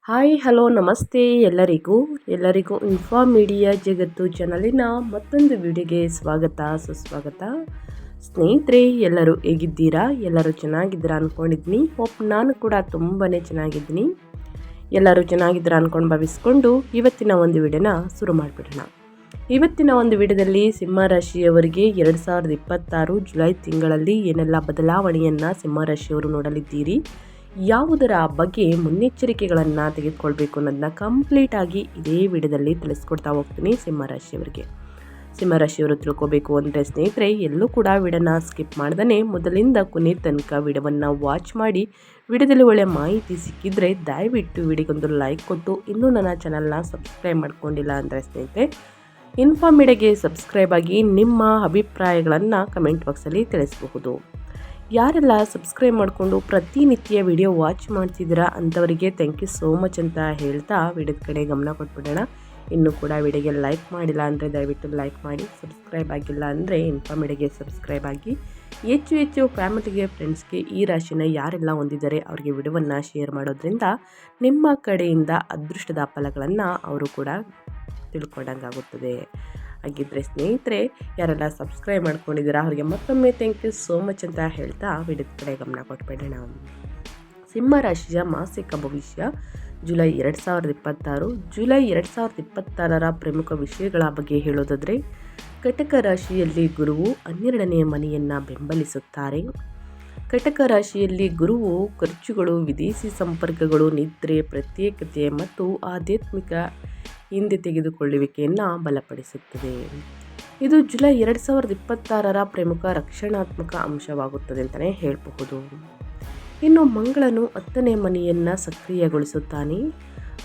Hi hello ನಮಸ್ತೆ ಎಲ್ಲರಿಗೂ media ಜಗತ್ತು ಚಾನಲಿನ ಮತ್ತೊಂದು ವಿಡಿಯೋಗೆ ಸ್ವಾಗತ ಸುಸ್ವಾಗತ. ಸ್ನೇಹಿತರೆ, ಎಲ್ಲರೂ ಹೇಗಿದ್ದೀರಾ? ಎಲ್ಲರೂ ಚೆನ್ನಾಗಿದ್ದೀರಾ ಅಂದ್ಕೊಂಡಿದ್ದೀನಿ. ಹೋಪ್ ನಾನು ಕೂಡ ತುಂಬಾ ಚೆನ್ನಾಗಿದ್ದೀನಿ. ಎಲ್ಲರೂ ಚೆನ್ನಾಗಿದ್ದೀರಾ ಅಂದ್ಕೊಂಡು ಭಾವಿಸ್ಕೊಂಡು ಇವತ್ತಿನ ಒಂದು ವಿಡಿಯೋನ ಶುರು ಮಾಡಿಬಿಡೋಣ. ಇವತ್ತಿನ ಒಂದು ವಿಡಿಯೋದಲ್ಲಿ ಸಿಂಹರಾಶಿಯವರಿಗೆ 2026 ಜುಲೈ ತಿಂಗಳಲ್ಲಿ ಏನೆಲ್ಲ ಬದಲಾವಣೆಯನ್ನು ಸಿಂಹರಾಶಿಯವರು ನೋಡಲಿದ್ದೀರಿ, ಯಾವುದರ ಬಗ್ಗೆ ಮುನ್ನೆಚ್ಚರಿಕೆಗಳನ್ನು ತೆಗೆದುಕೊಳ್ಬೇಕು ಅನ್ನೋದನ್ನ ಕಂಪ್ಲೀಟಾಗಿ ಇದೇ ವಿಡಿಯೋದಲ್ಲಿ ತಿಳಿಸ್ಕೊಡ್ತಾ ಹೋಗ್ತೀನಿ. ಸಿಂಹರಾಶಿಯವರು ತಿಳ್ಕೊಬೇಕು ಅಂದರೆ ಸ್ನೇಹಿತರೆ, ಎಲ್ಲೂ ಕೂಡ ವಿಡಿಯೋನ ಸ್ಕಿಪ್ ಮಾಡ್ದೇ ಮೊದಲಿಂದ ಕೊನೆ ತನಕ ವಿಡಿಯೋವನ್ನು ವಾಚ್ ಮಾಡಿ. ವಿಡಿಯೋದಲ್ಲಿ ಒಳ್ಳೆ ಮಾಹಿತಿ ಸಿಕ್ಕಿದ್ರೆ ದಯವಿಟ್ಟು ವಿಡಿಯೋಗೊಂದು ಲೈಕ್ ಕೊಟ್ಟು, ಇನ್ನೂ ನನ್ನ ಚಾನಲ್ನ ಸಬ್ಸ್ಕ್ರೈಬ್ ಮಾಡ್ಕೊಂಡಿಲ್ಲ ಅಂದರೆ ಸ್ನೇಹಿತರೆ ಮೀಡಿಯಾಗೆ ಸಬ್ಸ್ಕ್ರೈಬ್ ಆಗಿ ನಿಮ್ಮ ಅಭಿಪ್ರಾಯಗಳನ್ನು ಕಮೆಂಟ್ ಬಾಕ್ಸಲ್ಲಿ ತಿಳಿಸಬಹುದು. ಯಾರೆಲ್ಲ ಸಬ್ಸ್ಕ್ರೈಬ್ ಮಾಡಿಕೊಂಡು ಪ್ರತಿನಿತ್ಯ ವಿಡಿಯೋ ವಾಚ್ ಮಾಡ್ತಿದ್ದೀರಾ ಅಂಥವರಿಗೆ ಥ್ಯಾಂಕ್ ಯು ಸೋ ಮಚ್ ಅಂತ ಹೇಳ್ತಾ ವಿಡಿಯೋದ ಕಡೆ ಗಮನ ಕೊಟ್ಬಿಡೋಣ. ಇನ್ನೂ ಕೂಡ ವಿಡಿಯೋಗೆ ಲೈಕ್ ಮಾಡಿಲ್ಲ ಅಂದರೆ ದಯವಿಟ್ಟು ಲೈಕ್ ಮಾಡಿ, ಸಬ್ಸ್ಕ್ರೈಬ್ ಆಗಿಲ್ಲ ಅಂದರೆ ಮೀಡಿಯಾಗೆ ಸಬ್ಸ್ಕ್ರೈಬ್ ಆಗಿ. ಹೆಚ್ಚು ಫ್ಯಾಮಿಲಿಗೆ, ಫ್ರೆಂಡ್ಸ್ಗೆ ಈ ರಾಶಿನ ಯಾರೆಲ್ಲ ಹೊಂದಿದ್ದಾರೆ ಅವರಿಗೆ ವಿಡಿಯೋವನ್ನು ಶೇರ್ ಮಾಡೋದ್ರಿಂದ ನಿಮ್ಮ ಕಡೆಯಿಂದ ಅದೃಷ್ಟದ ಫಲಗಳನ್ನು ಅವರು ಕೂಡ ತಿಳ್ಕೊಂಡಂಗಾಗುತ್ತದೆ. ಹಾಗಿದ್ರೆ ಸ್ನೇಹಿತರೆ, ಯಾರೆಲ್ಲ ಸಬ್ಸ್ಕ್ರೈಬ್ ಮಾಡ್ಕೊಂಡಿದ್ದೀರಾ ಅವರಿಗೆ ಮತ್ತೊಮ್ಮೆ ಥ್ಯಾಂಕ್ ಯು ಸೋ ಮಚ್ ಅಂತ ಹೇಳ್ತಾ ವಿಡಿಯೋದ ಕಡೆ ಗಮನ ಕೊಟ್ಬಿಡೋಣ. ಸಿಂಹರಾಶಿಯ ಮಾಸಿಕ ಭವಿಷ್ಯ ಜುಲೈ 2026. ಜುಲೈ 2026 ಪ್ರಮುಖ ವಿಷಯಗಳ ಬಗ್ಗೆ ಹೇಳೋದಾದರೆ, ಕಟಕ ರಾಶಿಯಲ್ಲಿ ಗುರುವು 12ನೇ ಮನೆಯನ್ನು ಬೆಂಬಲಿಸುತ್ತಾರೆ. ಕಟಕ ರಾಶಿಯಲ್ಲಿ ಗುರುವು ಖರ್ಚುಗಳು, ವಿದೇಶಿ ಸಂಪರ್ಕಗಳು, ನಿದ್ರೆ, ಪ್ರತ್ಯೇಕತೆ ಮತ್ತು ಆಧ್ಯಾತ್ಮಿಕ ಹಿಂದೆ ತೆಗೆದುಕೊಳ್ಳುವಿಕೆಯನ್ನು ಬಲಪಡಿಸುತ್ತದೆ. ಇದು ಜುಲೈ 2026 ಪ್ರಮುಖ ರಕ್ಷಣಾತ್ಮಕ ಅಂಶವಾಗುತ್ತದೆ ಅಂತಲೇ ಹೇಳಬಹುದು. ಇನ್ನು ಮಂಗಳನು 10ನೇ ಮನೆಯನ್ನು ಸಕ್ರಿಯಗೊಳಿಸುತ್ತಾನೆ.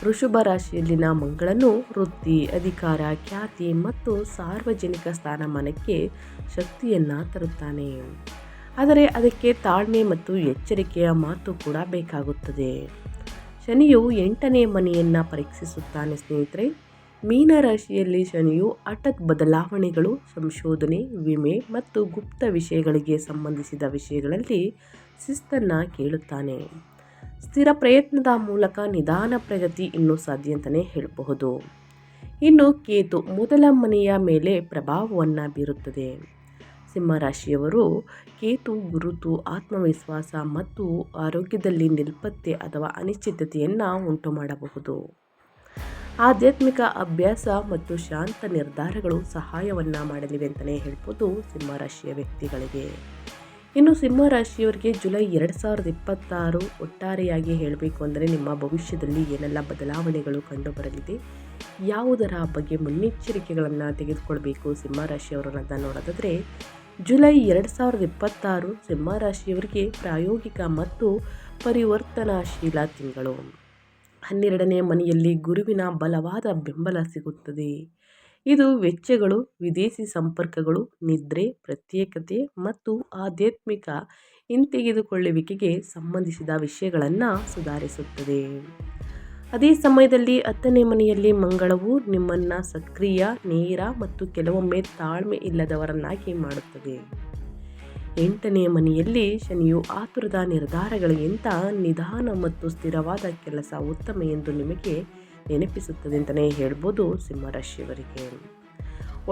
ವೃಷಭ ರಾಶಿಯಲ್ಲಿನ ಮಂಗಳನು ವೃತ್ತಿ, ಅಧಿಕಾರ, ಖ್ಯಾತಿ ಮತ್ತು ಸಾರ್ವಜನಿಕ ಸ್ಥಾನಮಾನಕ್ಕೆ ಶಕ್ತಿಯನ್ನು ತರುತ್ತಾನೆ. ಆದರೆ ಅದಕ್ಕೆ ತಾಳ್ಮೆ ಮತ್ತು ಎಚ್ಚರಿಕೆಯ ಮಾತು ಕೂಡ ಬೇಕಾಗುತ್ತದೆ. ಶನಿಯು 8ನೇ ಮನೆಯನ್ನು ಪರೀಕ್ಷಿಸುತ್ತಾನೆ. ಸ್ನೇಹಿತರೆ, ಮೀನರಾಶಿಯಲ್ಲಿ ಶನಿಯು ಹಠಾತ್ ಬದಲಾವಣೆಗಳು, ಸಂಶೋಧನೆ, ವಿಮೆ ಮತ್ತು ಗುಪ್ತ ವಿಷಯಗಳಿಗೆ ಸಂಬಂಧಿಸಿದ ವಿಷಯಗಳಲ್ಲಿ ಶಿಸ್ತನ್ನು ಕೇಳುತ್ತಾನೆ. ಸ್ಥಿರ ಪ್ರಯತ್ನದ ಮೂಲಕ ನಿಧಾನ ಪ್ರಗತಿ ಇನ್ನೂ ಸಾಧ್ಯ ಅಂತಲೇ ಹೇಳಬಹುದು. ಇನ್ನು ಕೇತು ಮೊದಲ ಮನೆಯ ಮೇಲೆ ಪ್ರಭಾವವನ್ನು ಬೀರುತ್ತದೆ. ಸಿಂಹರಾಶಿಯವರು ಕೇತು ಗುರುತು, ಆತ್ಮವಿಶ್ವಾಸ ಮತ್ತು ಆರೋಗ್ಯದಲ್ಲಿ ನಿರ್ಪತ್ತೆ ಅಥವಾ ಅನಿಶ್ಚಿತತೆಯನ್ನು ಉಂಟು ಮಾಡಬಹುದು. ಆಧ್ಯಾತ್ಮಿಕ ಅಭ್ಯಾಸ ಮತ್ತು ಶಾಂತ ನಿರ್ಧಾರಗಳು ಸಹಾಯವನ್ನು ಮಾಡಲಿವೆ ಅಂತಲೇ ಹೇಳ್ಬೋದು ಸಿಂಹರಾಶಿಯ ವ್ಯಕ್ತಿಗಳಿಗೆ. ಇನ್ನು ಸಿಂಹರಾಶಿಯವರಿಗೆ ಜುಲೈ 2026 ಒಟ್ಟಾರೆಯಾಗಿ ಹೇಳಬೇಕು ಅಂದರೆ ನಿಮ್ಮ ಭವಿಷ್ಯದಲ್ಲಿ ಏನೆಲ್ಲ ಬದಲಾವಣೆಗಳು ಕಂಡುಬರಲಿದೆ, ಯಾವುದರ ಬಗ್ಗೆ ಮುನ್ನೆಚ್ಚರಿಕೆಗಳನ್ನು ತೆಗೆದುಕೊಳ್ಬೇಕು ಸಿಂಹರಾಶಿಯವರು ಅಂತ ನೋಡೋದಾದರೆ, ಜುಲೈ 2026 ಸಿಂಹರಾಶಿಯವರಿಗೆ ಪ್ರಾಯೋಗಿಕ ಮತ್ತು ಪರಿವರ್ತನಾಶೀಲ ತಿಂಗಳು. 12ನೇ ಮನೆಯಲ್ಲಿ ಗುರುವಿನ ಬಲವಾದ ಬೆಂಬಲ ಸಿಗುತ್ತದೆ. ಇದು ವೆಚ್ಚಗಳು, ವಿದೇಶಿ ಸಂಪರ್ಕಗಳು, ನಿದ್ರೆ, ಪ್ರತ್ಯೇಕತೆ ಮತ್ತು ಆಧ್ಯಾತ್ಮಿಕ ಹಿಂತೆಗೆದುಕೊಳ್ಳುವಿಕೆಗೆ ಸಂಬಂಧಿಸಿದ ವಿಷಯಗಳನ್ನು ಸುಧಾರಿಸುತ್ತದೆ. ಅದೇ ಸಮಯದಲ್ಲಿ 10ನೇ ಮನೆಯಲ್ಲಿ ಮಂಗಳವು ನಿಮ್ಮನ್ನು ಸಕ್ರಿಯ, ನೇರ ಮತ್ತು ಕೆಲವೊಮ್ಮೆ ತಾಳ್ಮೆ ಇಲ್ಲದವರನ್ನಾಗಿ ಮಾಡುತ್ತದೆ. 8ನೇ ಮನೆಯಲ್ಲಿ ಶನಿಯು ಆತುರದ ನಿರ್ಧಾರಗಳಿಗಿಂತ ನಿಧಾನ ಮತ್ತು ಸ್ಥಿರವಾದ ಕೆಲಸ ಉತ್ತಮ ಎಂದು ನಿಮಗೆ ನೆನಪಿಸುತ್ತದೆ ಅಂತಲೇ ಹೇಳ್ಬೋದು ಸಿಂಹರಾಶಿಯವರಿಗೆ.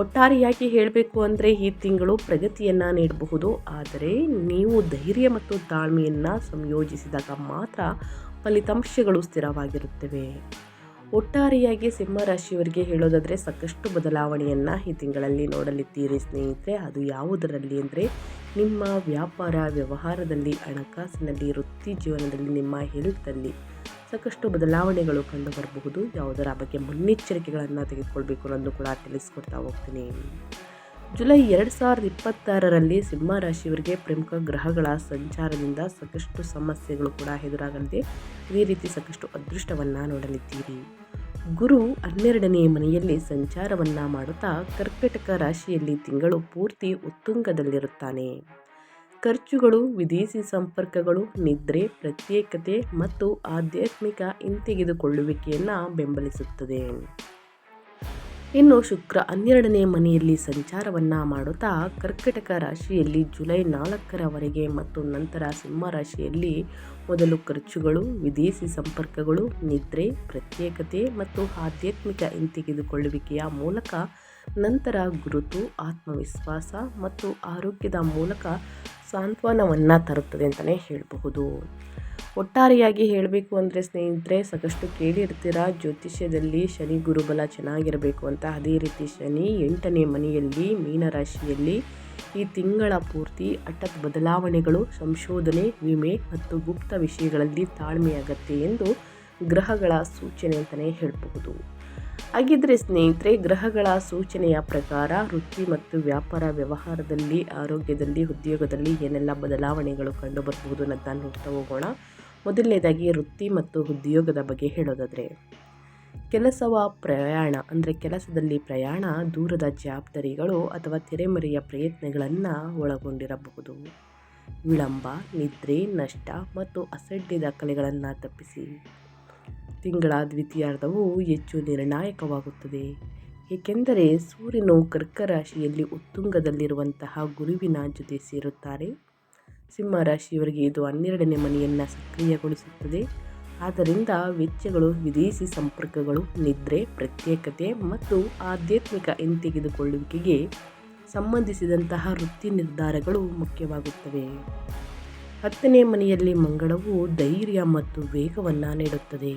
ಒಟ್ಟಾರೆಯಾಗಿ ಹೇಳಬೇಕು ಅಂದರೆ ಈ ತಿಂಗಳು ಪ್ರಗತಿಯನ್ನು ನೀಡಬಹುದು, ಆದರೆ ನೀವು ಧೈರ್ಯ ಮತ್ತು ತಾಳ್ಮೆಯನ್ನು ಸಂಯೋಜಿಸಿದಾಗ ಮಾತ್ರ ಫಲಿತಾಂಶಗಳು ಸ್ಥಿರವಾಗಿರುತ್ತವೆ. ಒಟ್ಟಾರೆಯಾಗಿ ಸಿಂಹರಾಶಿಯವರಿಗೆ ಹೇಳೋದಾದರೆ ಸಾಕಷ್ಟು ಬದಲಾವಣೆಯನ್ನು ಈ ತಿಂಗಳಲ್ಲಿ ನೋಡಲಿದ್ದೀರಿ ಸ್ನೇಹಿತರೆ. ಅದು ಯಾವುದರಲ್ಲಿ ಅಂದರೆ ನಿಮ್ಮ ವ್ಯಾಪಾರ ವ್ಯವಹಾರದಲ್ಲಿ, ಹಣಕಾಸಿನಲ್ಲಿ, ವೃತ್ತಿ ಜೀವನದಲ್ಲಿ, ನಿಮ್ಮ ಹೆಲ್ತಲ್ಲಿ ಸಾಕಷ್ಟು ಬದಲಾವಣೆಗಳು ಕಂಡು ಬರಬಹುದು. ಯಾವುದರ ಬಗ್ಗೆ ಮುನ್ನೆಚ್ಚರಿಕೆಗಳನ್ನು ತೆಗೆದುಕೊಳ್ಬೇಕು ಅನ್ನೋದು ಕೂಡ ತಿಳಿಸ್ಕೊಡ್ತಾ ಹೋಗ್ತೀನಿ. ಜುಲೈ 2026 ಸಿಂಹರಾಶಿಯವರಿಗೆ ಪ್ರಮುಖ ಗ್ರಹಗಳ ಸಂಚಾರದಿಂದ ಸಾಕಷ್ಟು ಸಮಸ್ಯೆಗಳು ಕೂಡ ಎದುರಾಗಲಿದೆ. ಇದೇ ರೀತಿ ಸಾಕಷ್ಟು ಅದೃಷ್ಟವನ್ನು ನೋಡಲಿದ್ದೀರಿ. ಗುರು 12ನೇ ಮನೆಯಲ್ಲಿ ಸಂಚಾರವನ್ನು ಮಾಡುತ್ತಾ ಕರ್ಕಟಕ ರಾಶಿಯಲ್ಲಿ ತಿಂಗಳು ಪೂರ್ತಿ ಉತ್ತುಂಗದಲ್ಲಿರುತ್ತಾನೆ. ಖರ್ಚುಗಳು, ವಿದೇಶಿ ಸಂಪರ್ಕಗಳು, ನಿದ್ರೆ, ಪ್ರತ್ಯೇಕತೆ ಮತ್ತು ಆಧ್ಯಾತ್ಮಿಕ ಹಿಂತೆಗೆದುಕೊಳ್ಳುವಿಕೆಯನ್ನು ಬೆಂಬಲಿಸುತ್ತದೆ. ಇನ್ನು ಶುಕ್ರ 12ನೇ ಮನೆಯಲ್ಲಿ ಸಂಚಾರವನ್ನು ಮಾಡುತ್ತಾ ಕರ್ಕಟಕ ರಾಶಿಯಲ್ಲಿ ಜುಲೈ 4ರವರೆಗೆ ಮತ್ತು ನಂತರ ಸಿಂಹ ರಾಶಿಯಲ್ಲಿ ಮೊದಲು ಖರ್ಚುಗಳು, ವಿದೇಶಿ ಸಂಪರ್ಕಗಳು, ನಿದ್ರೆ, ಪ್ರತ್ಯೇಕತೆ ಮತ್ತು ಆಧ್ಯಾತ್ಮಿಕ ಹಿಂತೆಗೆದುಕೊಳ್ಳುವಿಕೆಯ ಮೂಲಕ, ನಂತರ ಗುರುತು, ಆತ್ಮವಿಶ್ವಾಸ ಮತ್ತು ಆರೋಗ್ಯದ ಮೂಲಕ ಸಾಂತ್ವನವನ್ನು ತರುತ್ತದೆ ಅಂತಲೇ ಹೇಳಬಹುದು. ಒಟ್ಟಾರೆಯಾಗಿ ಹೇಳಬೇಕು ಅಂದರೆ ಸ್ನೇಹಿತರೆ, ಸಾಕಷ್ಟು ಕೇಳಿರ್ತೀರ ಜ್ಯೋತಿಷ್ಯದಲ್ಲಿ ಶನಿ ಗುರುಬಲ ಚೆನ್ನಾಗಿರಬೇಕು ಅಂತ. ಅದೇ ರೀತಿ ಶನಿ 8ನೇ ಮನೆಯಲ್ಲಿ ಮೀನರಾಶಿಯಲ್ಲಿ ಈ ತಿಂಗಳ ಪೂರ್ತಿ ಹಠಾತ್ ಬದಲಾವಣೆಗಳು, ಸಂಶೋಧನೆ, ವಿಮೆ ಮತ್ತು ಗುಪ್ತ ವಿಷಯಗಳಲ್ಲಿ ತಾಳ್ಮೆ ಅಗತ್ಯ ಎಂದು ಗ್ರಹಗಳ ಸೂಚನೆ ಅಂತಲೇ ಹೇಳಬಹುದು. ಹಾಗಿದ್ರೆ ಸ್ನೇಹಿತರೆ, ಗ್ರಹಗಳ ಸೂಚನೆಯ ಪ್ರಕಾರ ವೃತ್ತಿ ಮತ್ತು ವ್ಯಾಪಾರ ವ್ಯವಹಾರದಲ್ಲಿ, ಆರೋಗ್ಯದಲ್ಲಿ, ಉದ್ಯೋಗದಲ್ಲಿ ಏನೆಲ್ಲ ಬದಲಾವಣೆಗಳು ಕಂಡುಬರಬಹುದು ಅನ್ನೋದನ್ನ ನೋಡ್ತಾ ಹೋಗೋಣ. ಮೊದಲನೇದಾಗಿ ವೃತ್ತಿ ಮತ್ತು ಉದ್ಯೋಗದ ಬಗ್ಗೆ ಹೇಳೋದಾದರೆ, ಪ್ರಯಾಣ ಅಂದರೆ ಕೆಲಸದಲ್ಲಿ ಪ್ರಯಾಣ, ದೂರದ ಜವಾಬ್ದಾರಿಗಳು ಅಥವಾ ತೆರೆಮರೆಯ ಪ್ರಯತ್ನಗಳನ್ನು ಒಳಗೊಂಡಿರಬಹುದು. ವಿಳಂಬ, ನಿದ್ರೆ, ನಷ್ಟ ಮತ್ತು ಅಸಡ್ಡೆ ದಾಖಲೆಗಳನ್ನು ತಪ್ಪಿಸಿ. ತಿಂಗಳ ದ್ವಿತೀಯಾರ್ಧವು ಹೆಚ್ಚು ನಿರ್ಣಾಯಕವಾಗುತ್ತದೆ, ಏಕೆಂದರೆ ಸೂರ್ಯನು ಕರ್ಕ ರಾಶಿಯಲ್ಲಿ ಉತ್ತುಂಗದಲ್ಲಿರುವಂತಹ ಗುರುವಿನ ಜೊತೆ ಸೇರುತ್ತಾರೆ. ಸಿಂಹ ರಾಶಿಯವರಿಗೆ ಇದು 12ನೇ ಮನೆಯನ್ನು ಸಕ್ರಿಯಗೊಳಿಸುತ್ತದೆ. ಆದ್ದರಿಂದ ವೆಚ್ಚಗಳು, ವಿದೇಶಿ ಸಂಪರ್ಕಗಳು, ನಿದ್ರೆ, ಪ್ರತ್ಯೇಕತೆ ಮತ್ತು ಆಧ್ಯಾತ್ಮಿಕ ಹಿಂತೆಗೆದುಕೊಳ್ಳುವಿಕೆಗೆ ಸಂಬಂಧಿಸಿದಂತಹ ವೃತ್ತಿ ನಿರ್ಧಾರಗಳು ಮುಖ್ಯವಾಗುತ್ತವೆ. 10ನೇ ಮನೆಯಲ್ಲಿ ಮಂಗಳವು ಧೈರ್ಯ ಮತ್ತು ವೇಗವನ್ನು ನೀಡುತ್ತದೆ.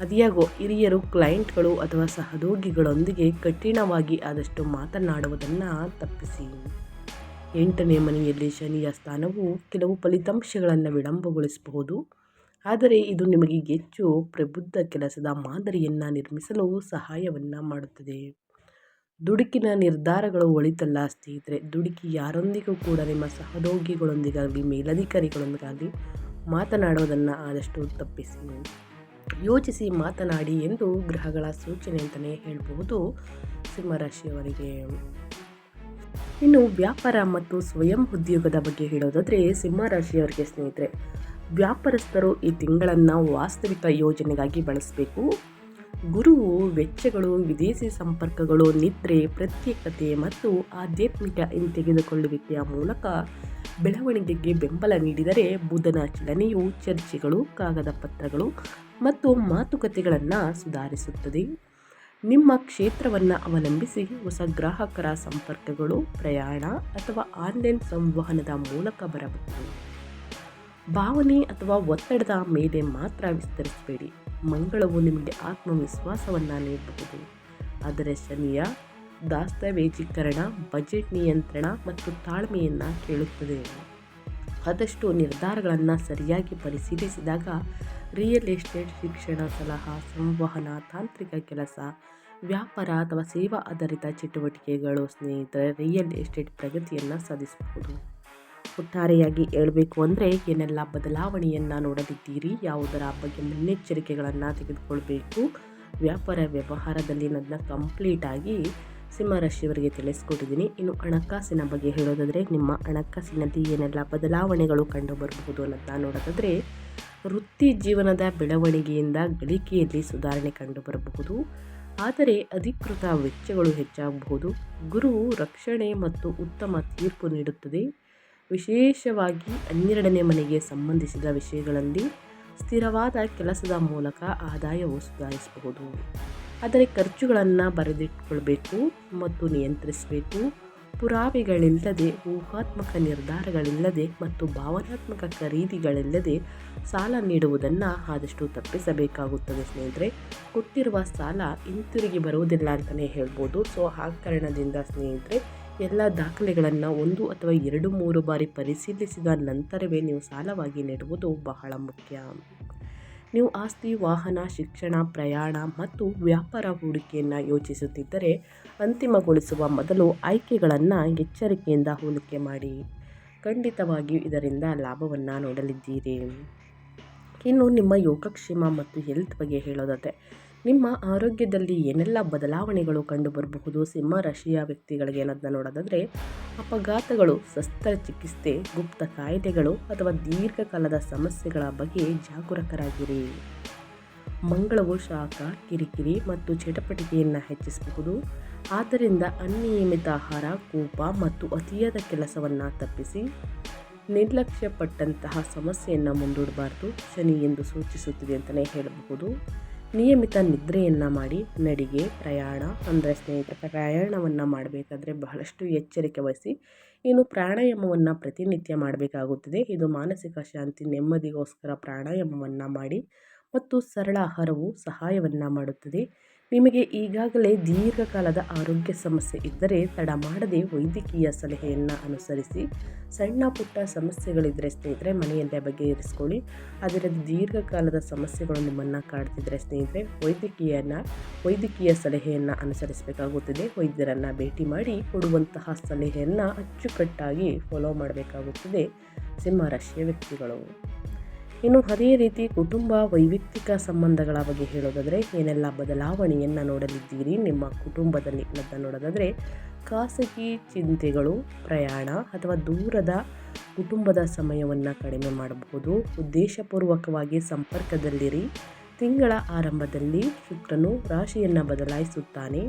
ಅದಿಯಾಗೋ ಹಿರಿಯರು, ಕ್ಲೈಂಟ್ಗಳು ಅಥವಾ ಸಹೋದ್ಯೋಗಿಗಳೊಂದಿಗೆ ಕಠಿಣವಾಗಿ ಆದಷ್ಟು ಮಾತನಾಡುವುದನ್ನು ತಪ್ಪಿಸಿ. 8ನೇ ಮನೆಯಲ್ಲಿ ಶನಿಯ ಸ್ಥಾನವು ಕೆಲವು ಫಲಿತಾಂಶಗಳನ್ನು ವಿಳಂಬಗೊಳಿಸಬಹುದು, ಆದರೆ ಇದು ನಿಮಗೆ ಹೆಚ್ಚು ಪ್ರಬುದ್ಧ ಕೆಲಸದ ಮಾದರಿಯನ್ನು ನಿರ್ಮಿಸಲು ಸಹಾಯವನ್ನು ಮಾಡುತ್ತದೆ. ದುಡುಕಿನ ನಿರ್ಧಾರಗಳು ಒಳಿತಲ್ಲ ಸ್ನೇಹಿತರೆ. ದುಡುಕಿ ಯಾರೊಂದಿಗೂ ಕೂಡ, ನಿಮ್ಮ ಸಹೋದ್ಯೋಗಿಗಳೊಂದಿಗಾಗಲಿ, ಮೇಲಧಿಕಾರಿಗಳೊಂದಿಗಾಗಲಿ ಮಾತನಾಡೋದನ್ನು ಆದಷ್ಟು ತಪ್ಪಿಸಿ. ಯೋಚಿಸಿ ಮಾತನಾಡಿ ಎಂದು ಗ್ರಹಗಳ ಸೂಚನೆ ಅಂತಲೇ ಹೇಳಬಹುದು ಸಿಂಹರಾಶಿಯವರಿಗೆ. ಇನ್ನು ವ್ಯಾಪಾರ ಮತ್ತು ಸ್ವಯಂ ಉದ್ಯೋಗದ ಬಗ್ಗೆ ಹೇಳೋದಾದರೆ, ಸಿಂಹರಾಶಿಯವರಿಗೆ ಸ್ನೇಹಿತರೆ, ವ್ಯಾಪಾರಸ್ಥರು ಈ ತಿಂಗಳನ್ನು ವಾಸ್ತವಿಕ ಯೋಜನೆಗಾಗಿ ಬಳಸಬೇಕು. ಗುರುವು ವೆಚ್ಚಗಳು, ವಿದೇಶಿ ಸಂಪರ್ಕಗಳು, ನಿದ್ರೆ, ಪ್ರತ್ಯೇಕತೆ ಮತ್ತು ಆಧ್ಯಾತ್ಮಿಕ ಹಿಂತೆಗೆದುಕೊಳ್ಳುವಿಕೆಯ ಮೂಲಕ ಬೆಳವಣಿಗೆಗೆ ಬೆಂಬಲ ನೀಡಿದರೆ, ಬುಧನ ಚಲನೆಯು ಚರ್ಚೆಗಳು, ಕಾಗದ ಪತ್ರಗಳು ಮತ್ತು ಮಾತುಕತೆಗಳನ್ನು ಸುಧಾರಿಸುತ್ತದೆ. ನಿಮ್ಮ ಕ್ಷೇತ್ರವನ್ನು ಅವಲಂಬಿಸಿ ಹೊಸ ಗ್ರಾಹಕರ ಸಂಪರ್ಕಗಳು, ಪ್ರಯಾಣ ಅಥವಾ ಆನ್ಲೈನ್ ಸಂವಹನದ ಮೂಲಕ ಬರಬಹುದು. ಭಾವನೆ ಅಥವಾ ಒತ್ತಡದ ಮೇಲೆ ಮಾತ್ರ ವಿಸ್ತರಿಸಬೇಡಿ. ಮಂಗಳವು ನಿಮಗೆ ಆತ್ಮವಿಶ್ವಾಸವನ್ನು ನೀಡಬಹುದು, ಆದರೆ ಶನಿಯ ದಸ್ತಾವೇಜೀಕರಣ, ಬಜೆಟ್ ನಿಯಂತ್ರಣ ಮತ್ತು ತಾಳ್ಮೆಯನ್ನು ಕೇಳುತ್ತದೆ. ಆದಷ್ಟು ನಿರ್ಧಾರಗಳನ್ನು ಸರಿಯಾಗಿ ಪರಿಶೀಲಿಸಿದಾಗ ರಿಯಲ್ ಎಸ್ಟೇಟ್, ಶಿಕ್ಷಣ, ಸಲಹಾ, ಸಂವಹನ, ತಾಂತ್ರಿಕ ಕೆಲಸ, ವ್ಯಾಪಾರ ಅಥವಾ ಸೇವಾ ಆಧಾರಿತ ಚಟುವಟಿಕೆಗಳು ಸ್ನೇಹಿತರೆ ರಿಯಲ್ ಎಸ್ಟೇಟ್ ಪ್ರಗತಿಯನ್ನು ಸಾಧಿಸಬಹುದು. ಒಟ್ಟಾರೆಯಾಗಿ ಹೇಳಬೇಕು ಅಂದರೆ, ಏನೆಲ್ಲ ಬದಲಾವಣೆಯನ್ನು ನೋಡಲಿದ್ದೀರಿ, ಯಾವುದರ ಬಗ್ಗೆ ಮುನ್ನೆಚ್ಚರಿಕೆಗಳನ್ನು ತೆಗೆದುಕೊಳ್ಬೇಕು ವ್ಯಾಪಾರ ವ್ಯವಹಾರದಲ್ಲಿ ಅನ್ನೋದನ್ನ ಕಂಪ್ಲೀಟಾಗಿ ಸಿಂಹರಾಶಿಯವರಿಗೆ ತಿಳಿಸ್ಕೊಟ್ಟಿದ್ದೀನಿ. ಇನ್ನು ಹಣಕಾಸಿನ ಬಗ್ಗೆ ಹೇಳೋದಾದರೆ, ನಿಮ್ಮ ಹಣಕಾಸಿನಲ್ಲಿ ಏನೆಲ್ಲ ಬದಲಾವಣೆಗಳು ಕಂಡು ಬರಬಹುದು ಅನ್ನೋದನ್ನ ನೋಡೋದಾದರೆ, ವೃತ್ತಿ ಜೀವನದ ಬೆಳವಣಿಗೆಯಿಂದ ಗಳಿಕೆಯಲ್ಲಿ ಸುಧಾರಣೆ ಕಂಡು ಬರಬಹುದು, ಆದರೆ ಅಧಿಕೃತ ವೆಚ್ಚಗಳು ಹೆಚ್ಚಾಗಬಹುದು. ಗುರು ರಕ್ಷಣೆ ಮತ್ತು ಉತ್ತಮ ತೀರ್ಪು ನೀಡುತ್ತದೆ, ವಿಶೇಷವಾಗಿ 12ನೇ ಮನೆಗೆ ಸಂಬಂಧಿಸಿದ ವಿಷಯಗಳಲ್ಲಿ. ಸ್ಥಿರವಾದ ಕೆಲಸದ ಮೂಲಕ ಆದಾಯವು ಸುಧಾರಿಸಬಹುದು, ಆದರೆ ಖರ್ಚುಗಳನ್ನು ಬರೆದಿಟ್ಟುಕೊಳ್ಬೇಕು ಮತ್ತು ನಿಯಂತ್ರಿಸಬೇಕು. ಪುರಾವೆಗಳಿಲ್ಲದೆ, ಊಹಾತ್ಮಕ ನಿರ್ಧಾರಗಳಿಲ್ಲದೆ ಮತ್ತು ಭಾವನಾತ್ಮಕ ಖರೀದಿಗಳಿಲ್ಲದೆ ಸಾಲ ನೀಡುವುದನ್ನು ಆದಷ್ಟು ತಪ್ಪಿಸಬೇಕಾಗುತ್ತದೆ ಸ್ನೇಹಿತರೆ. ಕೊಟ್ಟಿರುವ ಸಾಲ ಹಿಂತಿರುಗಿ ಬರುವುದಿಲ್ಲ ಅಂತಲೇ ಹೇಳ್ಬೋದು. ಸೊ ಆ ಕಾರಣದಿಂದ ಸ್ನೇಹಿತರೆ, ಎಲ್ಲ ದಾಖಲೆಗಳನ್ನು 1 ಅಥವಾ 2-3 ಬಾರಿ ಪರಿಶೀಲಿಸಿದ ನಂತರವೇ ನೀವು ಸಾಲವಾಗಿ ನೀಡುವುದು ಬಹಳ ಮುಖ್ಯ. ನೀವು ಆಸ್ತಿ, ವಾಹನ, ಶಿಕ್ಷಣ, ಪ್ರಯಾಣ ಮತ್ತು ವ್ಯಾಪಾರ ಹೂಡಿಕೆಯನ್ನು ಯೋಚಿಸುತ್ತಿದ್ದರೆ, ಅಂತಿಮಗೊಳಿಸುವ ಮೊದಲು ಆಯ್ಕೆಗಳನ್ನು ಎಚ್ಚರಿಕೆಯಿಂದ ಹೋಲಿಕೆ ಮಾಡಿ. ಖಂಡಿತವಾಗಿಯೂ ಇದರಿಂದ ಲಾಭವನ್ನು ನೋಡಲಿದ್ದೀರಿ. ಇನ್ನು ನಿಮ್ಮ ಯೋಗಕ್ಷೇಮ ಮತ್ತು ಹೆಲ್ತ್ ಬಗ್ಗೆ ಹೇಳೋದಾದರೆ, ನಿಮ್ಮ ಆರೋಗ್ಯದಲ್ಲಿ ಏನೆಲ್ಲ ಬದಲಾವಣೆಗಳು ಕಂಡುಬರಬಹುದು ಸಿಂಹರಾಶಿಯ ವ್ಯಕ್ತಿಗಳಿಗೆ ಅನ್ನೋದನ್ನ ನೋಡೋದಾದರೆ, ಅಪಘಾತಗಳು, ಶಸ್ತ್ರಚಿಕಿತ್ಸೆ, ಗುಪ್ತ ಕಾಯಿಲೆಗಳು ಅಥವಾ ದೀರ್ಘಕಾಲದ ಸಮಸ್ಯೆಗಳ ಬಗ್ಗೆ ಜಾಗರೂಕರಾಗಿರಿ. ಮಂಗಳವು ಶಾಖ, ಕಿರಿಕಿರಿ ಮತ್ತು ಚಟಪಟಿಕೆಯನ್ನು ಹೆಚ್ಚಿಸಬಹುದು. ಆದ್ದರಿಂದ ಅನಿಯಮಿತ ಆಹಾರ, ಕೋಪ ಮತ್ತು ಅತಿಯಾದ ಕೆಲಸವನ್ನು ತಪ್ಪಿಸಿ ನಿರ್ಲಕ್ಷ್ಯಪಟ್ಟಂತಹ ಸಮಸ್ಯೆಯನ್ನು ಮುಂದೂಡಬಾರ್ದು. ಶನಿ ಎಂದು ಸೂಚಿಸುತ್ತಿದೆ ಅಂತಲೇ ಹೇಳಬಹುದು. ನಿಯಮಿತ ನಿದ್ರೆಯನ್ನು ಮಾಡಿ. ನಡಿಗೆ, ಪ್ರಯಾಣ ಅಂದರೆ ಸ್ನೇಹಿತರ ಪ್ರಯಾಣವನ್ನು ಮಾಡಬೇಕಾದ್ರೆ ಬಹಳಷ್ಟು ಎಚ್ಚರಿಕೆ ವಹಿಸಿ. ಇನ್ನು ಪ್ರಾಣಾಯಾಮವನ್ನು ಪ್ರತಿನಿತ್ಯ ಮಾಡಬೇಕಾಗುತ್ತದೆ. ಇದು ಮಾನಸಿಕ ಶಾಂತಿ, ನೆಮ್ಮದಿಗೋಸ್ಕರ ಪ್ರಾಣಾಯಾಮವನ್ನು ಮಾಡಿ ಮತ್ತು ಸರಳ ಆಹಾರವು ಸಹಾಯವನ್ನು ಮಾಡುತ್ತದೆ. ನಿಮಗೆ ಈಗಾಗಲೇ ದೀರ್ಘಕಾಲದ ಆರೋಗ್ಯ ಸಮಸ್ಯೆ ಇದ್ದರೆ ತಡ ಮಾಡದೆ ವೈದ್ಯಕೀಯ ಸಲಹೆಯನ್ನು ಅನುಸರಿಸಿ. ಸಣ್ಣ ಪುಟ್ಟ ಸಮಸ್ಯೆಗಳಿದ್ದರೆ ಸ್ನೇಹಿತರೆ ಮನೆಯಲ್ಲೇ ಬಗೆಹರಿಸ್ಕೊಳ್ಳಿ. ಅದರ ದೀರ್ಘಕಾಲದ ಸಮಸ್ಯೆಗಳು ನಿಮ್ಮನ್ನು ಕಾಡ್ತಿದ್ರೆ ಸ್ನೇಹಿತರೆ ವೈದ್ಯಕೀಯ ಸಲಹೆಯನ್ನು ಅನುಸರಿಸಬೇಕಾಗುತ್ತದೆ. ವೈದ್ಯರನ್ನು ಭೇಟಿ ಮಾಡಿ ಕೊಡುವಂತಹ ಸಲಹೆಯನ್ನು ಅಚ್ಚುಕಟ್ಟಾಗಿ ಫಾಲೋ ಮಾಡಬೇಕಾಗುತ್ತದೆ ಸಿಂಹರಾಶಿಯ ವ್ಯಕ್ತಿಗಳು. ಇನ್ನು ಅದೇ ರೀತಿ ಕುಟುಂಬ ವೈಯಕ್ತಿಕ ಸಂಬಂಧಗಳ ಬಗ್ಗೆ ಹೇಳೋದಾದರೆ ಏನೆಲ್ಲ ಬದಲಾವಣೆಯನ್ನು ನೋಡಲಿದ್ದೀರಿ ನಿಮ್ಮ ಕುಟುಂಬದಲ್ಲಿ ಅಂತ ನೋಡೋದಾದರೆ, ಖಾಸಗಿ ಚಿಂತೆಗಳು, ಪ್ರಯಾಣ ಅಥವಾ ದೂರದ ಕುಟುಂಬದ ಸಮಯವನ್ನು ಕಡಿಮೆ ಮಾಡಬಹುದು. ಉದ್ದೇಶಪೂರ್ವಕವಾಗಿ ಸಂಪರ್ಕದಲ್ಲಿರಿ. ತಿಂಗಳ ಆರಂಭದಲ್ಲಿ ಶುಕ್ರನು ರಾಶಿಯನ್ನು ಬದಲಾಯಿಸುತ್ತಾನೆ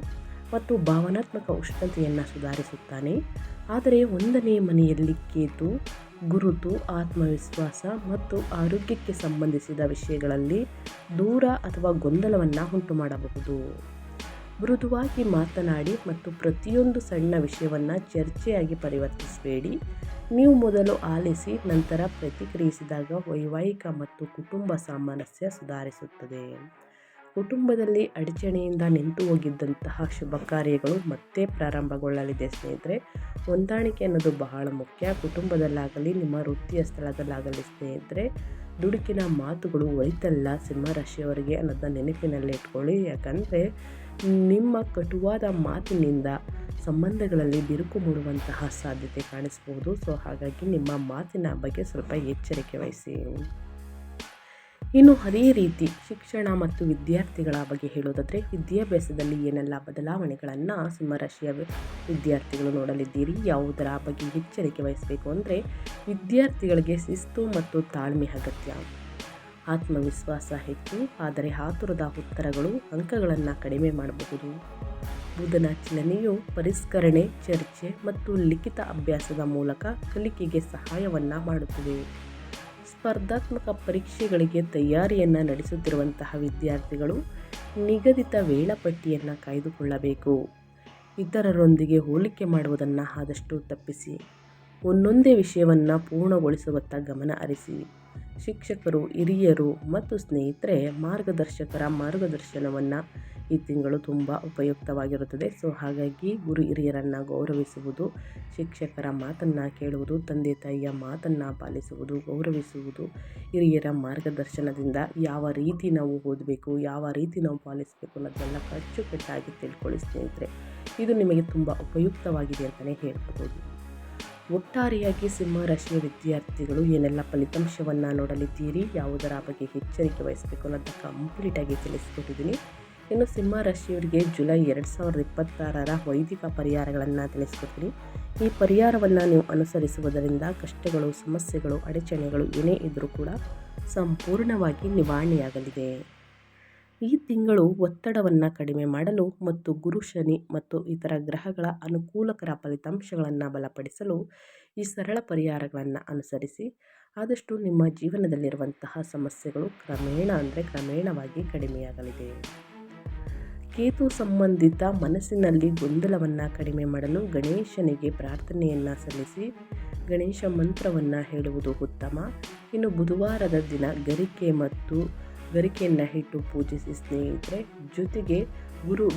ಮತ್ತು ಭಾವನಾತ್ಮಕ ಉಷ್ಣತೆಯನ್ನು ಸುಧಾರಿಸುತ್ತಾನೆ. ಆದರೆ 1ನೇ ಮನೆಯಲ್ಲಿ ಕೇತು ಗುರುತು, ಆತ್ಮವಿಶ್ವಾಸ ಮತ್ತು ಆರೋಗ್ಯಕ್ಕೆ ಸಂಬಂಧಿಸಿದ ವಿಷಯಗಳಲ್ಲಿ ದೂರ ಅಥವಾ ಗೊಂದಲವನ್ನು ಉಂಟು ಮಾಡಬಹುದು. ಮೃದುವಾಗಿ ಮಾತನಾಡಿ ಮತ್ತು ಪ್ರತಿಯೊಂದು ಸಣ್ಣ ವಿಷಯವನ್ನು ಚರ್ಚೆಯಾಗಿ ಪರಿವರ್ತಿಸಬೇಡಿ. ನೀವು ಮೊದಲು ಆಲಿಸಿ ನಂತರ ಪ್ರತಿಕ್ರಿಯಿಸಿದಾಗ ವೈವಾಹಿಕ ಮತ್ತು ಕುಟುಂಬ ಸಾಮರಸ್ಯ ಸುಧಾರಿಸುತ್ತದೆ. ಕುಟುಂಬದಲ್ಲಿ ಅಡಚಣೆಯಿಂದ ನಿಂತು ಹೋಗಿದ್ದಂತಹ ಶುಭ ಕಾರ್ಯಗಳು ಮತ್ತೆ ಪ್ರಾರಂಭಗೊಳ್ಳಲಿದೆ ಸ್ನೇಹಿತರೆ. ಹೊಂದಾಣಿಕೆ ಅನ್ನೋದು ಬಹಳ ಮುಖ್ಯ. ಕುಟುಂಬದಲ್ಲಾಗಲಿ ನಿಮ್ಮ ವೃತ್ತಿಯ ಸ್ಥಳದಲ್ಲಾಗಲಿ ಸ್ನೇಹಿತರೆ, ದುಡುಕಿನ ಮಾತುಗಳು ಒಳಿತಲ್ಲ ಸಿಂಹರಾಶಿಯವರಿಗೆ ಅನ್ನೋದನ್ನ ನೆನಪಿನಲ್ಲಿ ಇಟ್ಕೊಳ್ಳಿ. ಯಾಕಂದರೆ ನಿಮ್ಮ ಕಟುವಾದ ಮಾತಿನಿಂದ ಸಂಬಂಧಗಳಲ್ಲಿ ಬಿರುಕು ಮೂಡುವಂತಹ ಸಾಧ್ಯತೆ ಕಾಣಿಸಬಹುದು. ಸೊ ಹಾಗಾಗಿ ನಿಮ್ಮ ಮಾತಿನ ಬಗ್ಗೆ ಸ್ವಲ್ಪ ಎಚ್ಚರಿಕೆ ವಹಿಸಿ. ಇನ್ನು ಅದೇ ರೀತಿ ಶಿಕ್ಷಣ ಮತ್ತು ವಿದ್ಯಾರ್ಥಿಗಳ ಬಗ್ಗೆ ಹೇಳೋದಾದರೆ, ವಿದ್ಯಾಭ್ಯಾಸದಲ್ಲಿ ಏನೆಲ್ಲ ಬದಲಾವಣೆಗಳನ್ನು ಸಿಂಹರಾಶಿಯ ವಿದ್ಯಾರ್ಥಿಗಳು ನೋಡಲಿದ್ದೀರಿ, ಯಾವುದರ ಬಗ್ಗೆ ಎಚ್ಚರಿಕೆ ವಹಿಸಬೇಕು ಅಂದರೆ, ವಿದ್ಯಾರ್ಥಿಗಳಿಗೆ ಶಿಸ್ತು ಮತ್ತು ತಾಳ್ಮೆ ಅಗತ್ಯ. ಆತ್ಮವಿಶ್ವಾಸ ಹೆಚ್ಚು, ಆದರೆ ಆತುರದ ಉತ್ತರಗಳು ಅಂಕಗಳನ್ನು ಕಡಿಮೆ ಮಾಡಬಹುದು. ಬುಧನ ಚಲನೆಯು ಪರಿಷ್ಕರಣೆ, ಚರ್ಚೆ ಮತ್ತು ಲಿಖಿತ ಅಭ್ಯಾಸದ ಮೂಲಕ ಕಲಿಕೆಗೆ ಸಹಾಯವನ್ನು ಮಾಡುತ್ತದೆ. ಸ್ಪರ್ಧಾತ್ಮಕ ಪರೀಕ್ಷೆಗಳಿಗೆ ತಯಾರಿಯನ್ನು ನಡೆಸುತ್ತಿರುವಂತಹ ವಿದ್ಯಾರ್ಥಿಗಳು ನಿಗದಿತ ವೇಳಾಪಟ್ಟಿಯನ್ನು ಕಾಯ್ದುಕೊಳ್ಳಬೇಕು. ಇತರರೊಂದಿಗೆ ಹೋಲಿಕೆ ಮಾಡುವುದನ್ನು ಆದಷ್ಟು ತಪ್ಪಿಸಿ. ಒಂದೊಂದೇ ವಿಷಯವನ್ನು ಪೂರ್ಣಗೊಳಿಸುವತ್ತ ಗಮನ ಹರಿಸಿ. ಶಿಕ್ಷಕರು, ಹಿರಿಯರು ಮತ್ತು ಸ್ನೇಹಿತರೆ ಮಾರ್ಗದರ್ಶಕರ ಮಾರ್ಗದರ್ಶನವನ್ನು ಈ ತಿಂಗಳು ತುಂಬ ಉಪಯುಕ್ತವಾಗಿರುತ್ತದೆ. ಸೊ ಹಾಗಾಗಿ ಗುರು ಹಿರಿಯರನ್ನು ಗೌರವಿಸುವುದು, ಶಿಕ್ಷಕರ ಮಾತನ್ನು ಕೇಳುವುದು, ತಂದೆ ತಾಯಿಯ ಮಾತನ್ನು ಪಾಲಿಸುವುದು, ಗೌರವಿಸುವುದು, ಹಿರಿಯರ ಮಾರ್ಗದರ್ಶನದಿಂದ ಯಾವ ರೀತಿ ನಾವು ಓದಬೇಕು, ಯಾವ ರೀತಿ ನಾವು ಪಾಲಿಸಬೇಕು ಅನ್ನೋದೆಲ್ಲ ಅಚ್ಚುಕಟ್ಟಾಗಿ ತಿಳ್ಕೊಳ್ಳಿ ಸ್ನೇಹಿತರೆ. ಇದು ನಿಮಗೆ ತುಂಬ ಉಪಯುಕ್ತವಾಗಿದೆ ಅಂತಲೇ ಹೇಳ್ಬೋದು. ಒಟ್ಟಾರೆಯಾಗಿ ಸಿಂಹರಾಶಿಯ ವಿದ್ಯಾರ್ಥಿಗಳು ಏನೆಲ್ಲ ಫಲಿತಾಂಶವನ್ನು ನೋಡಲಿದ್ದೀರಿ, ಯಾವುದರ ಬಗ್ಗೆ ಎಚ್ಚರಿಕೆ ವಹಿಸಬೇಕು ಅನ್ನೋದನ್ನ ಕಂಪ್ಲೀಟಾಗಿ ತಿಳಿಸ್ಕೊಟ್ಟಿದ್ದೀನಿ. ಇನ್ನು ಸಿಂಹರಾಶಿಯವರಿಗೆ ಜುಲೈ 2026 ವೈದಿಕ ಪರಿಹಾರಗಳನ್ನು ತಿಳಿಸ್ಕೊಡ್ತೀನಿ. ಈ ಪರಿಹಾರವನ್ನು ನೀವು ಅನುಸರಿಸುವುದರಿಂದ ಕಷ್ಟಗಳು, ಸಮಸ್ಯೆಗಳು, ಅಡಚಣೆಗಳು ಏನೇ ಇದ್ದರೂ ಕೂಡ ಸಂಪೂರ್ಣವಾಗಿ ನಿವಾರಣೆಯಾಗಲಿದೆ. ಈ ತಿಂಗಳು ಒತ್ತಡವನ್ನು ಕಡಿಮೆ ಮಾಡಲು ಮತ್ತು ಗುರು, ಶನಿ ಮತ್ತು ಇತರ ಗ್ರಹಗಳ ಅನುಕೂಲಕರ ಫಲಿತಾಂಶಗಳನ್ನು ಬಲಪಡಿಸಲು ಈ ಸರಳ ಪರಿಹಾರಗಳನ್ನು ಅನುಸರಿಸಿ. ಆದಷ್ಟು ನಿಮ್ಮ ಜೀವನದಲ್ಲಿರುವಂತಹ ಸಮಸ್ಯೆಗಳು ಕ್ರಮೇಣವಾಗಿ ಕಡಿಮೆಯಾಗಲಿದೆ. ಕೇತು ಸಂಬಂಧಿತ ಮನಸ್ಸಿನಲ್ಲಿ ಗೊಂದಲವನ್ನು ಕಡಿಮೆ ಮಾಡಲು ಗಣೇಶನಿಗೆ ಪ್ರಾರ್ಥನೆಯನ್ನು ಸಲ್ಲಿಸಿ ಗಣೇಶ ಮಂತ್ರವನ್ನು ಹೇಳುವುದು ಉತ್ತಮ. ಇನ್ನು ಬುಧವಾರದ ದಿನ ಗರಿಕೆಯನ್ನು ಇಟ್ಟು ಪೂಜಿಸಿ ಸ್ನೇಹಿತರೆ. ಜೊತೆಗೆ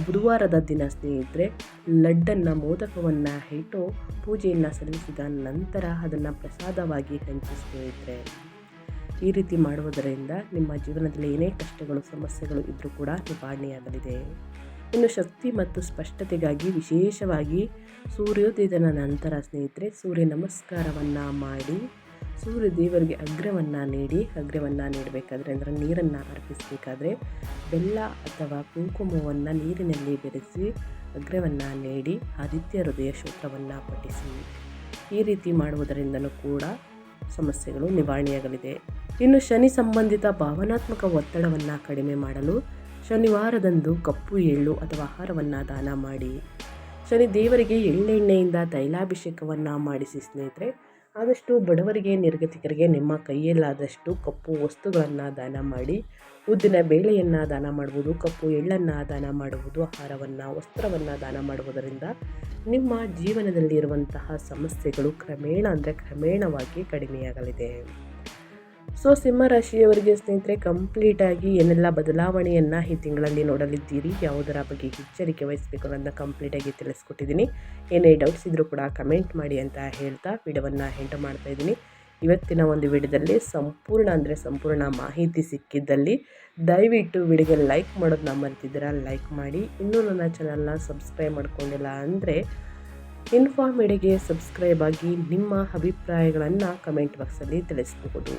ಬುಧವಾರದ ದಿನ ಸ್ನೇಹಿತರೆ ಲಡ್ಡನ್ನು, ಮೋದಕವನ್ನು ಇಟ್ಟು ಪೂಜೆಯನ್ನು ಸಲ್ಲಿಸಿದ ನಂತರ ಅದನ್ನು ಪ್ರಸಾದವಾಗಿ ಹಂಚಿ ಸ್ನೇಹಿತರೆ. ಈ ರೀತಿ ಮಾಡುವುದರಿಂದ ನಿಮ್ಮ ಜೀವನದಲ್ಲಿ ಏನೇ ಕಷ್ಟಗಳು, ಸಮಸ್ಯೆಗಳು ಇದ್ದರೂ ಕೂಡ ನಿವಾರಣೆಯಾಗಲಿದೆ. ಇನ್ನು ಶಕ್ತಿ ಮತ್ತು ಸ್ಪಷ್ಟತೆಗಾಗಿ ವಿಶೇಷವಾಗಿ ಸೂರ್ಯೋದಯದ ನಂತರ ಸ್ನೇಹಿತರೆ ಸೂರ್ಯ ನಮಸ್ಕಾರವನ್ನು ಮಾಡಿ ಸೂರ್ಯ ದೇವರಿಗೆ ಅಗ್ರವನ್ನು ನೀಡಬೇಕಾದ್ರೆ ಅಂದರೆ ನೀರನ್ನು ಅರ್ಪಿಸಬೇಕಾದ್ರೆ ಬೆಲ್ಲ ಅಥವಾ ಕುಂಕುಮವನ್ನು ನೀರಿನಲ್ಲಿ ಬೆರೆಸಿ ಅಗ್ರವನ್ನು ನೀಡಿ ಆದಿತ್ಯ ಹೃದಯ ಸ್ತೋತ್ರವನ್ನು ಪಠಿಸಿ. ಈ ರೀತಿ ಮಾಡುವುದರಿಂದಲೂ ಕೂಡ ಸಮಸ್ಯೆಗಳು ನಿವಾರಣೆಯಾಗಲಿದೆ. ಇನ್ನು ಶನಿ ಸಂಬಂಧಿತ ಭಾವನಾತ್ಮಕ ಒತ್ತಡವನ್ನು ಕಡಿಮೆ ಮಾಡಲು ಶನಿವಾರದಂದು ಕಪ್ಪು ಎಳ್ಳು ಅಥವಾ ಆಹಾರವನ್ನು ದಾನ ಮಾಡಿ. ಶನಿ ದೇವರಿಗೆ ಎಳ್ಳೆಣ್ಣೆಯಿಂದ ತೈಲಾಭಿಷೇಕವನ್ನು ಮಾಡಿಸಿ ಸ್ನೇಹಿತರೆ. ಆದಷ್ಟು ಬಡವರಿಗೆ, ನಿರ್ಗತಿಕರಿಗೆ ನಿಮ್ಮ ಕೈಯಲ್ಲಾದಷ್ಟು ಕಪ್ಪು ವಸ್ತುಗಳನ್ನು ದಾನ ಮಾಡಿ. ಉದ್ದಿನ ಬೇಳೆಯನ್ನು ದಾನ ಮಾಡುವುದು, ಕಪ್ಪು ಎಳ್ಳನ್ನು ದಾನ ಮಾಡುವುದು, ಆಹಾರವನ್ನು, ವಸ್ತ್ರವನ್ನು ದಾನ ಮಾಡುವುದರಿಂದ ನಿಮ್ಮ ಜೀವನದಲ್ಲಿರುವಂತಹ ಸಮಸ್ಯೆಗಳು ಕ್ರಮೇಣವಾಗಿ ಕಡಿಮೆಯಾಗಲಿದೆ. ಸೊ ಸಿಂಹ ರಾಶಿಯವರಿಗೆ ಸ್ನೇಹಿತರೆ ಕಂಪ್ಲೀಟಾಗಿ ಏನೆಲ್ಲ ಬದಲಾವಣೆಯನ್ನು ಈ ತಿಂಗಳಲ್ಲಿ ನೋಡಲಿದ್ದೀರಿ, ಯಾವುದರ ಬಗ್ಗೆ ಎಚ್ಚರಿಕೆ ವಹಿಸಬೇಕು ಅನ್ನೋದನ್ನ ಕಂಪ್ಲೀಟಾಗಿ ತಿಳಿಸ್ಕೊಟ್ಟಿದ್ದೀನಿ. ಏನೇ ಡೌಟ್ಸ್ ಇದ್ದರೂ ಕೂಡ ಕಮೆಂಟ್ ಮಾಡಿ ಅಂತ ಹೇಳ್ತಾ ವಿಡಿಯೋವನ್ನು ಎಂಡ್ ಮಾಡ್ತಾ ಇದ್ದೀನಿ. ಇವತ್ತಿನ ಒಂದು ವಿಡಿಯೋದಲ್ಲಿ ಸಂಪೂರ್ಣ ಮಾಹಿತಿ ಸಿಕ್ಕಿದ್ದಲ್ಲಿ ದಯವಿಟ್ಟು ವಿಡಿಯೋಗೆ ಲೈಕ್ ಮಾಡೋದನ್ನ ಮರ್ತಿದ್ದೀರಾ, ಲೈಕ್ ಮಾಡಿ. ಇನ್ನೂ ನನ್ನ ಚಾನಲ್ನ ಸಬ್ಸ್ಕ್ರೈಬ್ ಮಾಡ್ಕೊಂಡಿಲ್ಲ ಅಂದರೆ ಇನ್ಫಾರ್ಮ್ ಮೀಡಿಯಾಗೆ ಸಬ್ಸ್ಕ್ರೈಬ್ ಆಗಿ ನಿಮ್ಮ ಅಭಿಪ್ರಾಯಗಳನ್ನು ಕಮೆಂಟ್ ಬಾಕ್ಸಲ್ಲಿ ತಿಳಿಸಬಹುದು.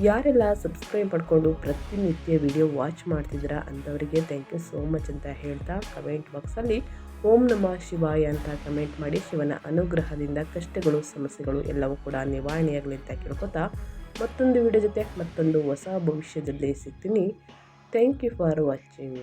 ಯಾರೆಲ್ಲ ಸಬ್ಸ್ಕ್ರೈಬ್ ಮಾಡಿಕೊಂಡು ಪ್ರತಿನಿತ್ಯ ವಿಡಿಯೋ ವಾಚ್ ಮಾಡ್ತಿದ್ದೀರಾ ಅಂಥವರಿಗೆ ಥ್ಯಾಂಕ್ ಯು ಸೋ ಮಚ್ ಅಂತ ಹೇಳ್ತಾ ಕಮೆಂಟ್ ಬಾಕ್ಸಲ್ಲಿ ಓಂ ನಮಃ ಶಿವಾಯ ಅಂತ ಕಮೆಂಟ್ ಮಾಡಿ. ಶಿವನ ಅನುಗ್ರಹದಿಂದ ಕಷ್ಟಗಳು, ಸಮಸ್ಯೆಗಳು ಎಲ್ಲವೂ ಕೂಡ ನಿವಾರಣೆಯಾಗಲಿ ಅಂತ ಕೇಳ್ಕೊತಾ ಮತ್ತೊಂದು ವಿಡಿಯೋ ಜೊತೆ ಮತ್ತೊಂದು ಹೊಸ ಭವಿಷ್ಯದಲ್ಲಿ ಸಿಗ್ತೀನಿ. Thank you for watching.